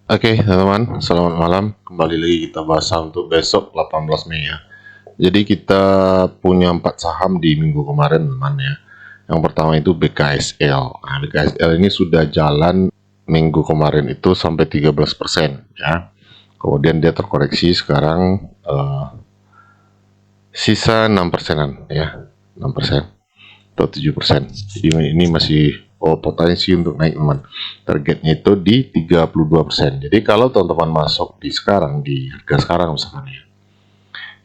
Oke, teman-teman, selamat malam. Kembali lagi kita bahas saham untuk besok 18 Mei ya. Jadi kita punya 4 saham di minggu kemarin, teman ya. Yang pertama itu BKSL. Nah, BKSL ini sudah jalan minggu kemarin itu sampai 13% ya. Kemudian dia terkoreksi sekarang sisa 6%an ya. 6% atau 7%. Jadi ini masih potensi untuk naik, teman. Targetnya itu di 32%. Jadi kalau teman-teman masuk di sekarang, di harga sekarang misalkan ya,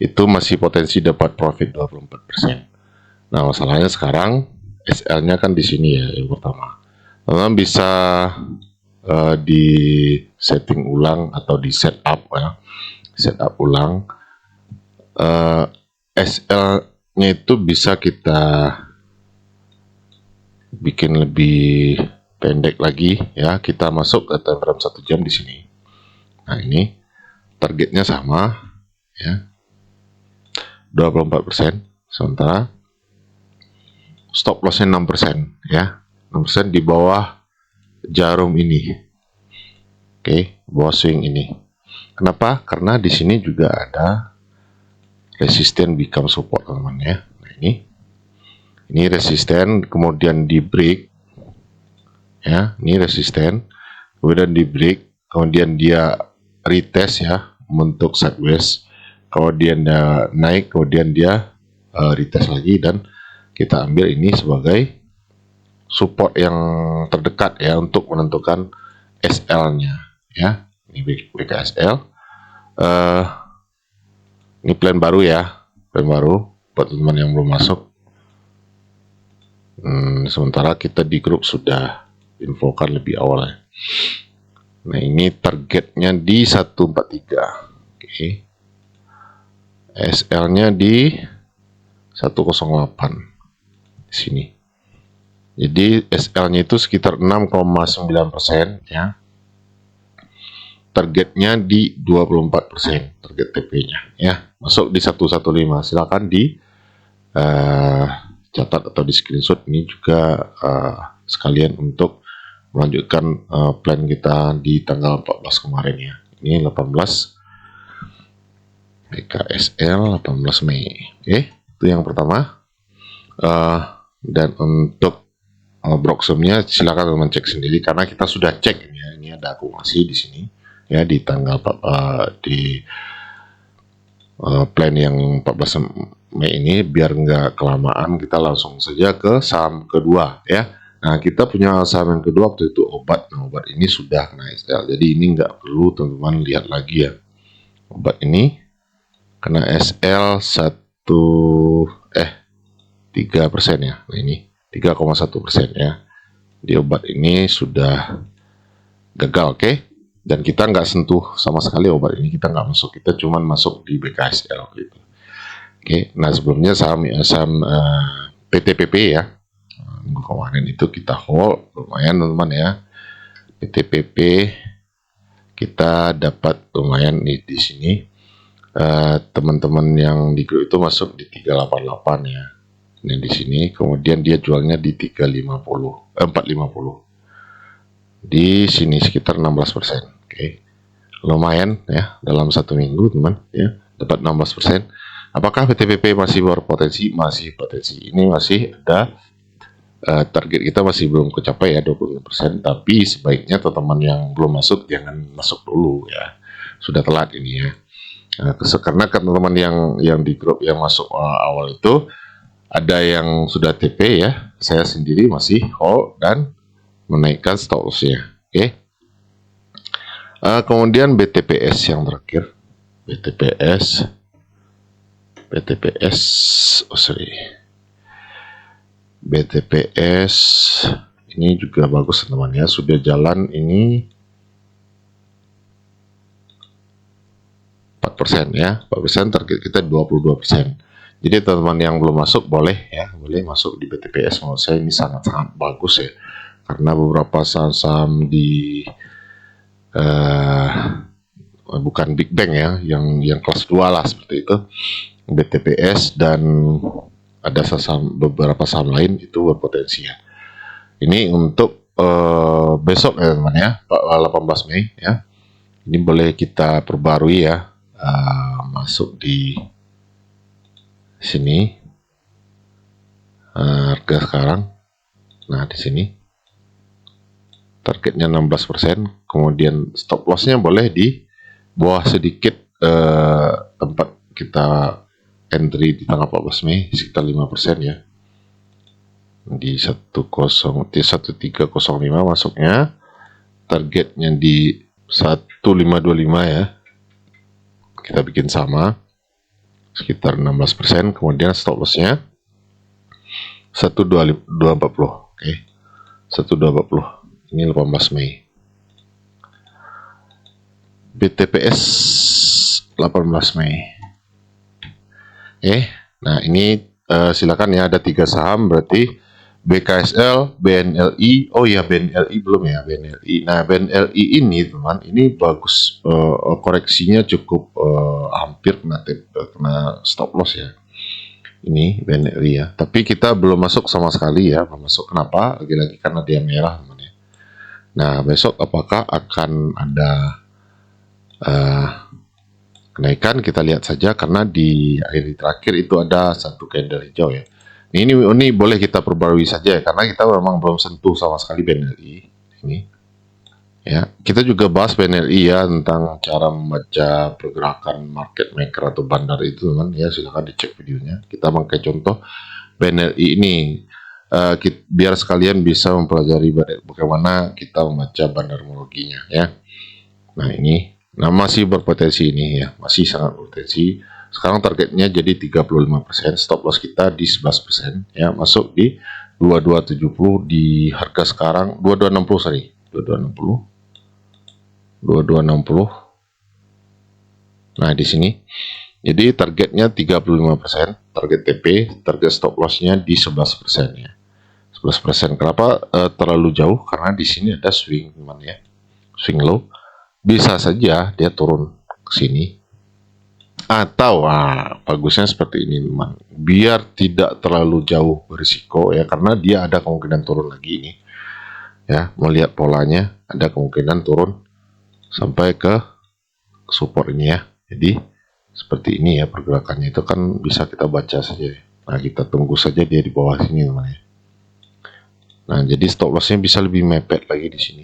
itu masih potensi dapat profit 24%. Nah, masalahnya sekarang SL-nya kan di sini ya, yang pertama. Teman-teman bisa di setting ulang atau di setup ya. Setup ulang. SL-nya itu bisa kita bikin lebih pendek lagi ya. Kita masuk ke time frame 1 jam di sini. Nah, ini targetnya sama ya, 24%, sementara stop lossnya 6% ya, 6% di bawah jarum ini. Oke, bawah swing ini. Kenapa? Karena di sini juga ada resisten become support, teman-teman ya. Nah, ini resisten, kemudian di break ya, ini resisten, kemudian di break, kemudian dia retest ya, membentuk sideways, kemudian dia naik, kemudian dia retest lagi, dan kita ambil ini sebagai support yang terdekat ya untuk menentukan SL-nya ya. Ini BKSL. Ini plan baru ya, plan baru buat teman-teman yang belum masuk. Sementara kita di grup sudah infokan lebih awal ya. Nah, ini targetnya di 143. Oke. SL-nya di 108 di sini. Jadi SL-nya itu sekitar 6,9% ya. Targetnya di 24%, target TP-nya ya. Masuk di 115. Silakan di catat atau di screenshot ini juga sekalian untuk melanjutkan plan kita di tanggal 14 kemarin ya. Ini 18 BKSL 18 Mei. Oke, itu yang pertama. Dan untuk broksumnya silakan teman cek sendiri karena kita sudah cek ini ya. Ini ada akumulasi di sini ya di tanggal di plan yang 14 Mei ini. Biar nggak kelamaan, kita langsung saja ke saham kedua ya. Nah, kita punya saham yang kedua waktu itu obat. Nah, obat ini sudah kena SL, jadi ini nggak perlu teman-teman lihat lagi ya. Obat ini kena SL 3% ya. Nah, ini 3,1% ya. Di obat ini sudah gagal, oke? Dan kita nggak sentuh sama sekali obat ini, kita nggak masuk, kita cuman masuk di BKSL gitu. Oke, nah sebelumnya saham PTPP ya, minggu kemarin itu kita hold lumayan teman-teman ya. PTPP kita dapat lumayan di sini. Teman-teman yang di grup itu masuk di 388 ya. Ini di sini, kemudian dia jualnya di 450. Di sini sekitar 16%. Oke. Lumayan ya dalam 1 minggu, teman ya, dapat 16%. Apakah PTPP masih berpotensi? Masih potensi. Ini masih ada target kita masih belum kecapai ya, 20%, tapi sebaiknya teman-teman yang belum masuk jangan masuk dulu ya. Sudah telat ini ya. Karena teman-teman yang di grup yang masuk awal itu ada yang sudah TP ya. Saya sendiri masih hold dan menaikkan stop loss-nya. Oke. Kemudian BTPS yang terakhir. BTPS ini juga bagus teman-teman ya, sudah jalan ini 4% ya. 4%, target kita 22%. Jadi teman-teman yang belum masuk boleh ya, boleh masuk di BTPS. Menurut saya ini sangat-sangat bagus ya, karena beberapa saham di bukan Big Bang ya, yang kelas 2 lah seperti itu, BTPS dan ada beberapa saham lain itu berpotensi ya. Ini untuk besok ya teman ya, 18 Mei ya. Ini boleh kita perbarui ya. Masuk di sini. Harga sekarang. Nah, di sini targetnya 16%, kemudian stop lossnya boleh di bawah sedikit tempat kita entry di tanggal 14 Mei sekitar 5% ya, di 1305 masuknya, targetnya di 1525 ya, kita bikin sama sekitar 16%, kemudian stop lossnya 1240. Oke, 1240. Ini 18 Mei. BTPS 18 Mei. Nah ini silakan ya, ada 3 saham berarti BKSL, BNLI. Oh ya, BNLI belum ya, BNLI. Nah, BNLI ini teman, ini bagus, koreksinya cukup hampir kena stop loss ya. Ini BNLI ya. Tapi kita belum masuk sama sekali ya, belum masuk. Kenapa? Lagi-lagi karena dia merah teman ya. Nah, besok apakah akan ada kenaikan? Kita lihat saja, karena di hari terakhir itu ada satu candle hijau ya. Ini boleh kita perbarui saja ya, karena kita memang belum sentuh sama sekali BNLI ini. Ya, kita juga bahas BNLI ya, tentang cara membaca pergerakan market maker atau bandar itu teman ya, silahkan dicek videonya. Kita pakai contoh BNLI ini. Biar sekalian bisa mempelajari bagaimana kita membaca bandarmologinya ya. Nah ini, masih berpotensi ini ya, masih sangat berpotensi. Sekarang targetnya jadi 35%, stop loss kita di 11% ya, masuk di 2270 di harga sekarang 2260 sorry, 2260. Nah di sini, jadi targetnya 35%, target TP, target stop lossnya di 11% ya. 11%. Kenapa terlalu jauh? Karena di sini ada swing teman ya, swing low, bisa saja dia turun ke sini, atau bagusnya seperti ini teman, biar tidak terlalu jauh berisiko ya, karena dia ada kemungkinan turun lagi ini ya. Melihat polanya ada kemungkinan turun sampai ke support ini ya. Jadi seperti ini ya pergerakannya, itu kan bisa kita baca saja. Nah, kita tunggu saja dia di bawah sini teman ya. Nah, jadi stop lossnya bisa lebih mepet lagi di sini.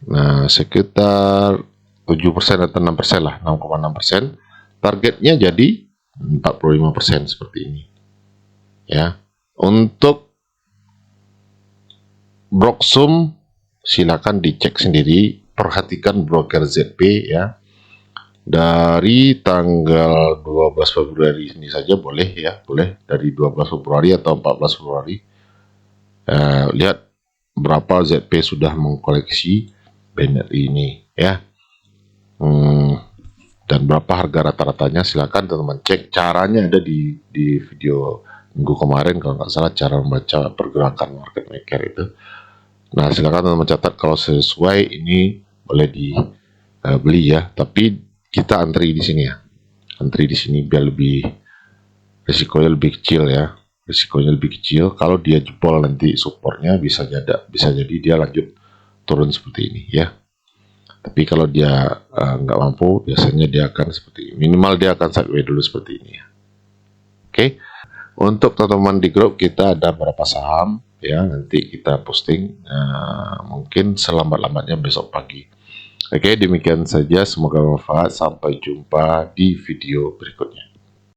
Nah, sekitar 7% atau 6% lah, 6,6%. Targetnya jadi 45% seperti ini. Ya. Untuk Broksum silakan dicek sendiri, perhatikan broker ZP ya. Dari tanggal 12 Februari ini saja boleh ya, boleh dari 12 Februari atau 14 Februari. Lihat berapa ZP sudah mengkoleksi BNLI ini ya, dan berapa harga rata-ratanya. Silakan teman-teman cek, caranya ada di video minggu kemarin kalau nggak salah, cara membaca pergerakan market maker itu. Nah, silakan teman-teman catat, kalau sesuai ini boleh dibeli ya, tapi kita antri di sini ya, antri di sini biar lebih risikonya lebih kecil ya. Risikonya lebih kecil. Kalau dia jebol nanti supportnya, bisa jadi dia lanjut turun seperti ini ya. Tapi kalau dia nggak mampu, biasanya dia akan seperti ini. Minimal dia akan sideways dulu seperti ini ya. Oke. Untuk teman-teman di grup kita ada beberapa saham ya, nanti kita posting mungkin selambat-lambatnya besok pagi. Oke, demikian saja, semoga bermanfaat. Sampai jumpa di video berikutnya.